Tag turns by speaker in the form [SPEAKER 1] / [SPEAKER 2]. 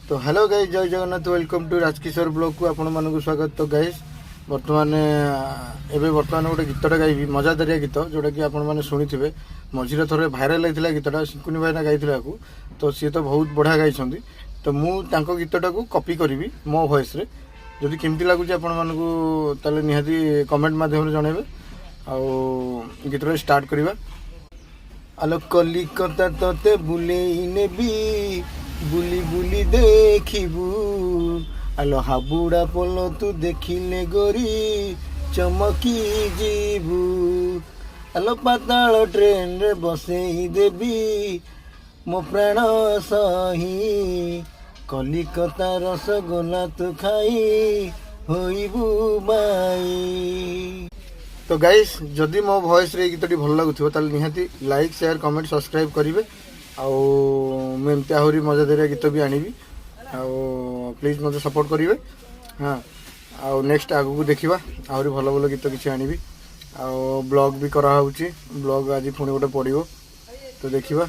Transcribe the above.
[SPEAKER 1] तो hello guys, जय Jagannath, welcome to Rajkishore blog को आपण मानक स्वागत। तो गाइस बर्तमान गोटे गीतटा गाइबी, मजादारिया गीत जोटा कि आपण मैंने शुणी मझीरे थोड़े भाइराल होता गीतटा शिकुनी भाईना गाई तो सी तो बहुत बढ़िया गाई। तो मुझे गीतटा को कॉपी करी मो वॉइस रे। जदि केमती लगुच आपण मानक निहाती कमेंट माध्यम जनइबे। आउ गीतटा स्टार्ट करवा। आलो कलिकता तते बुलेई नेबी, बुली बुली देखिबू। आलो हाबुड़ा पोलो तू देखिले गोरी चमकी जीबू। आलो पाताल ट्रेन रे बसेई देबी मो प्राण सही। कलिकता रसगोला तू खाई होइबू बाई। तो गाइस जदि मो वॉइस रे गीतटी भल लगुथिबो ताले निहाती लाइक शेयर कमेंट सब्सक्राइब करिवे। आउ एमती आहरी मजादारिया गीत भी आनिबी। आउ प्लीज मते सपोर्ट करिवे। हाँ, आउ नेक्स्ट आगु को देखिबा आहरी भल भल गीत किछि आनिबी। आउ ब्लॉग भी करा होउची। ब्लॉग आज पुणी गोटे पड़िबो तो देखिबा।